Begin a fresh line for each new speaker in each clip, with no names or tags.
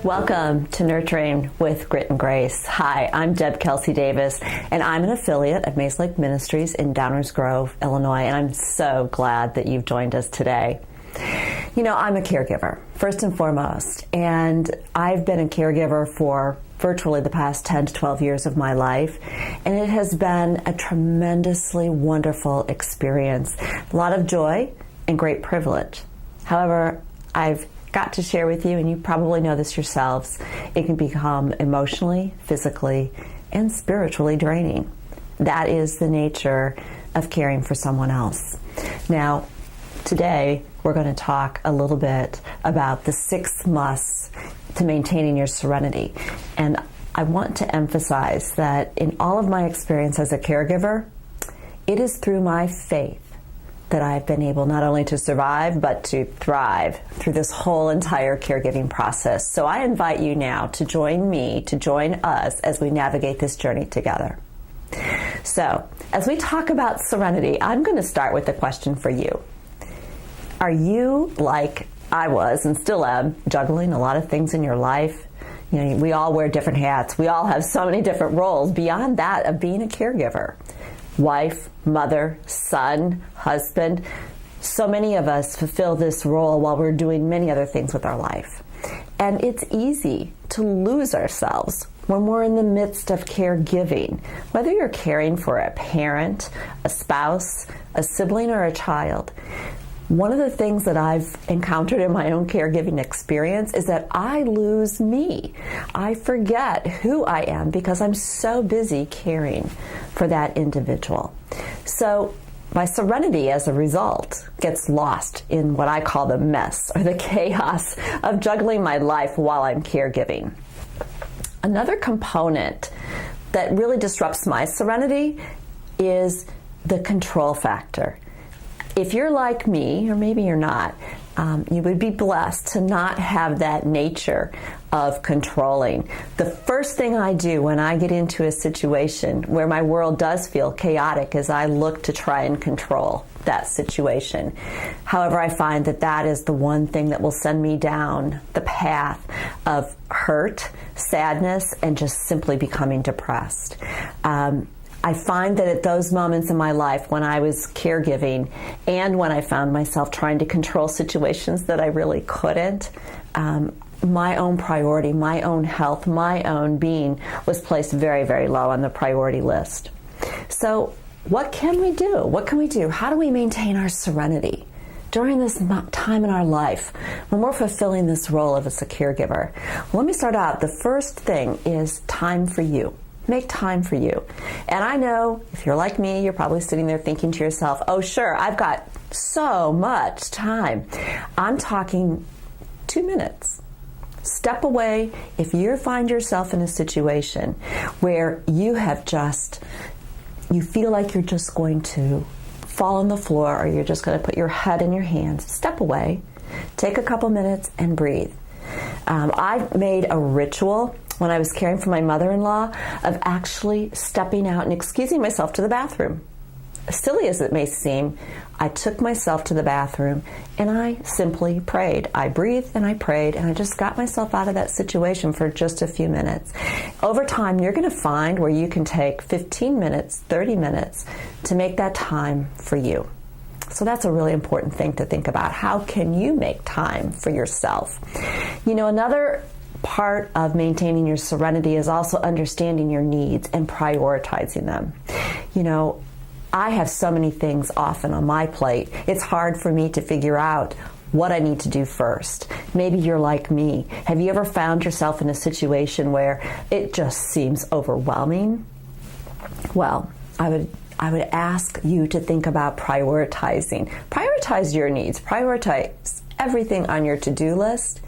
Welcome to Nurturing with Grit and Grace. Hi, I'm Deb Kelsey-Davis, and I'm an affiliate of Mayslake Ministries in Downers Grove, Illinois, and I'm so glad that you've joined us today. You know, I'm a caregiver, first and foremost, and I've been a caregiver for virtually the past 10 to 12 years of my life, and it has been a tremendously wonderful experience, a lot of joy and great privilege. However, I've got to share with you, and you probably know this yourselves, it can become emotionally, physically, and spiritually draining. That is the nature of caring for someone else. Now, today we're going to talk a little bit about the 6 musts to maintaining your serenity. And I want to emphasize that in all of my experience as a caregiver, it is through my faith that I've been able not only to survive, but to thrive through this whole entire caregiving process. So I invite you now to join me, to join us as we navigate this journey together. So, as we talk about serenity, I'm going to start with a question for you. Are you like I was and still am, juggling a lot of things in your life? You know, we all wear different hats. We all have so many different roles beyond that of being a caregiver. Wife, mother, son, husband. So many of us fulfill this role while we're doing many other things with our life. And it's easy to lose ourselves when we're in the midst of caregiving, whether you're caring for a parent, a spouse, a sibling, or a child. One of the things that I've encountered in my own caregiving experience is that I lose me. I forget who I am because I'm so busy caring for that individual. So my serenity, as a result, gets lost in what I call the mess or the chaos of juggling my life while I'm caregiving. Another component that really disrupts my serenity is the control factor. If you're like me, or maybe you're not, you would be blessed to not have that nature of controlling. The first thing I do when I get into a situation where my world does feel chaotic is I look to try and control that situation. However, I find that that is the one thing that will send me down the path of hurt, sadness, and just simply becoming depressed. I find that at those moments in my life when I was caregiving and when I found myself trying to control situations that I really couldn't, my own priority, my own health, my own being was placed very, very low on the priority list. So what can we do? What can we do? How do we maintain our serenity during this time in our life when we're fulfilling this role of as a caregiver? Well, let me start out. The first thing is time for you. Make time for you. And I know if you're like me, you're probably sitting there thinking to yourself, oh sure, I've got so much time. I'm talking 2 minutes. Step away if you find yourself in a situation where you feel like you're just going to fall on the floor or you're just going to put your head in your hands. Step away, take a couple minutes and breathe. I've made a ritual when I was caring for my mother-in-law of actually stepping out and excusing myself to the bathroom. As silly as it may seem, I took myself to the bathroom and I simply prayed. I breathed and I prayed and I just got myself out of that situation for just a few minutes. Over time, you're going to find where you can take 15 minutes, 30 minutes to make that time for you. So that's a really important thing to think about. How can you make time for yourself? You know, another part of maintaining your serenity is also understanding your needs and prioritizing them. You know, I have so many things often on my plate. It's hard for me to figure out what I need to do first. Maybe you're like me. Have you ever found yourself in a situation where it just seems overwhelming? Well, I would ask you to think about prioritizing. Prioritize your needs. Prioritize everything on your to-do list,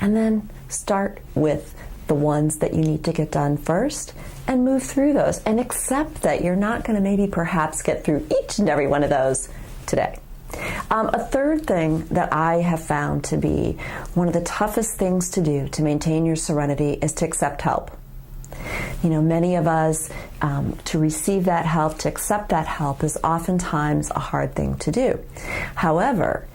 and then start with the ones that you need to get done first and move through those and accept that you're not going to maybe perhaps get through each and every one of those today. A third thing that I have found to be one of the toughest things to do to maintain your serenity is to accept help. You know, many of us, to receive that help, to accept that help is oftentimes a hard thing to do. However,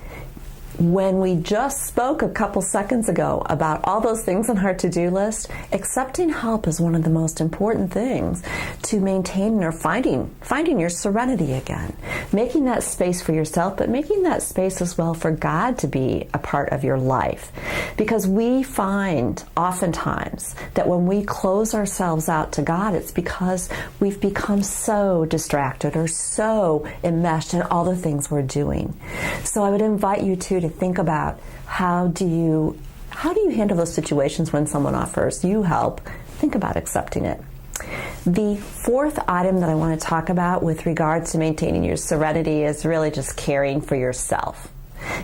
when we just spoke a couple seconds ago about all those things on our to-do list, accepting help is one of the most important things to maintain or finding your serenity again. Making that space for yourself, but making that space as well for God to be a part of your life. Because we find oftentimes that when we close ourselves out to God, it's because we've become so distracted or so enmeshed in all the things we're doing. So I would invite you to think about how do you handle those situations when someone offers you help. Think about accepting it. The fourth item that I want to talk about with regards to maintaining your serenity is really just caring for yourself.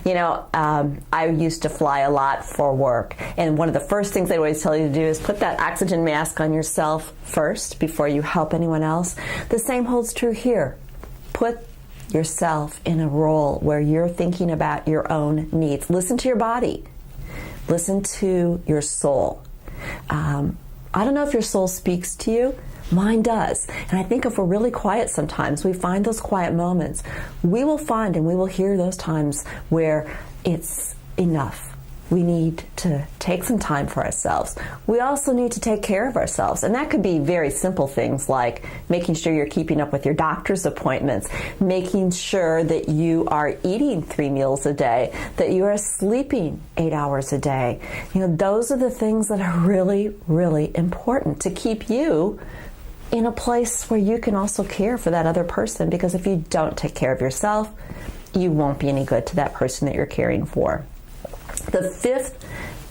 You know, I used to fly a lot for work, and one of the first things they always tell you to do is put that oxygen mask on yourself first before you help anyone else. The same holds true here. Put yourself in a role where you're thinking about your own needs. Listen to your body. Listen to your soul. I don't know if your soul speaks to you. Mine does. And I think if we're really quiet sometimes, we find those quiet moments. We will find and we will hear those times where it's enough. We need to take some time for ourselves. We also need to take care of ourselves. And that could be very simple things like making sure you're keeping up with your doctor's appointments, making sure that you are eating 3 meals a day, that you are sleeping 8 hours a day. You know, those are the things that are really, really important to keep you in a place where you can also care for that other person. Because if you don't take care of yourself, you won't be any good to that person that you're caring for. The fifth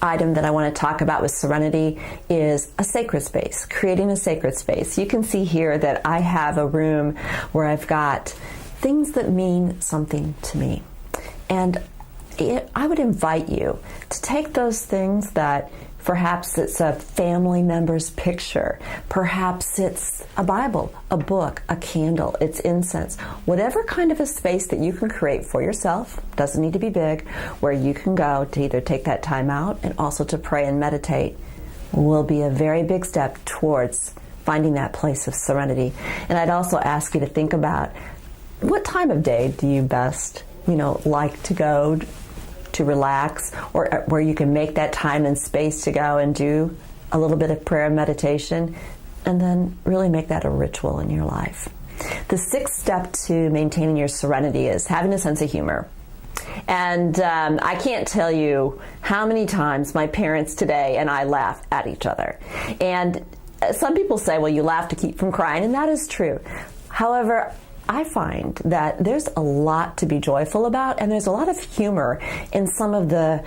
item that I want to talk about with serenity is a sacred space, creating a sacred space. You can see here that I have a room where I've got things that mean something to me. And I would invite you to take those things that perhaps it's a family member's picture, perhaps it's a Bible, a book, a candle, it's incense, whatever kind of a space that you can create for yourself, doesn't need to be big, where you can go to either take that time out and also to pray and meditate, will be a very big step towards finding that place of serenity. And I'd also ask you to think about what time of day do you best, like to go to relax, or where you can make that time and space to go and do a little bit of prayer and meditation, and then really make that a ritual in your life. The sixth step to maintaining your serenity is having a sense of humor. And I can't tell you how many times my parents today and I laugh at each other. And some people say, well, you laugh to keep from crying, and that is true. However, I find that there's a lot to be joyful about, and there's a lot of humor in some of the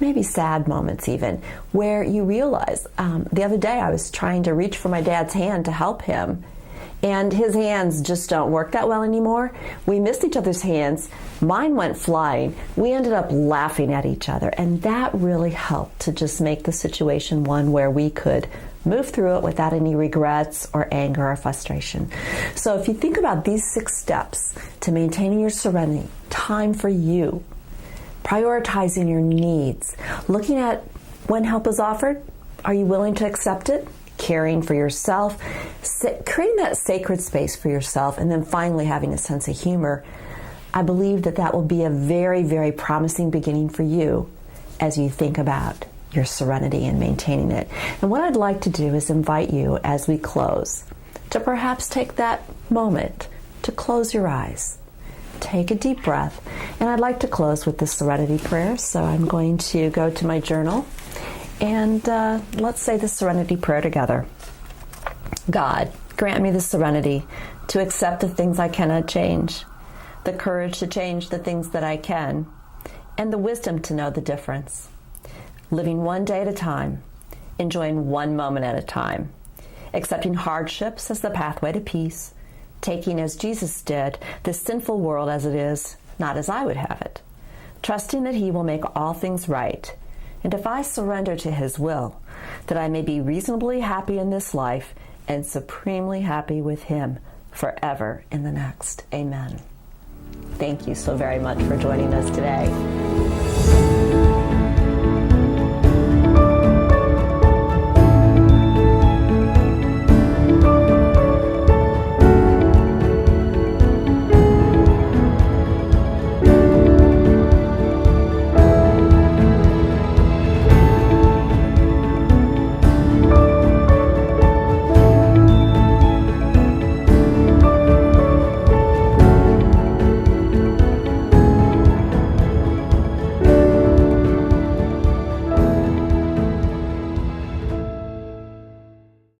maybe sad moments even, where you realize, the other day I was trying to reach for my dad's hand to help him, and his hands just don't work that well anymore. We missed each other's hands. Mine went flying. We ended up laughing at each other, and that really helped to just make the situation one where we could move through it without any regrets or anger or frustration. So if you think about these 6 steps to maintaining your serenity, time for you, prioritizing your needs, looking at when help is offered, are you willing to accept it? Caring for yourself, creating that sacred space for yourself, and then finally having a sense of humor, I believe that will be a very, very promising beginning for you as you think about your serenity and maintaining it. And what I'd like to do is invite you as we close to perhaps take that moment to close your eyes. Take a deep breath. And I'd like to close with the Serenity Prayer. So I'm going to go to my journal and let's say the Serenity Prayer together. God, grant me the serenity to accept the things I cannot change, the courage to change the things that I can, and the wisdom to know the difference. Living one day at a time, enjoying one moment at a time, accepting hardships as the pathway to peace, taking as Jesus did this sinful world as it is, not as I would have it, trusting that He will make all things right, and if I surrender to His will, that I may be reasonably happy in this life and supremely happy with Him forever in the next. Amen. Thank you so very much for joining us today.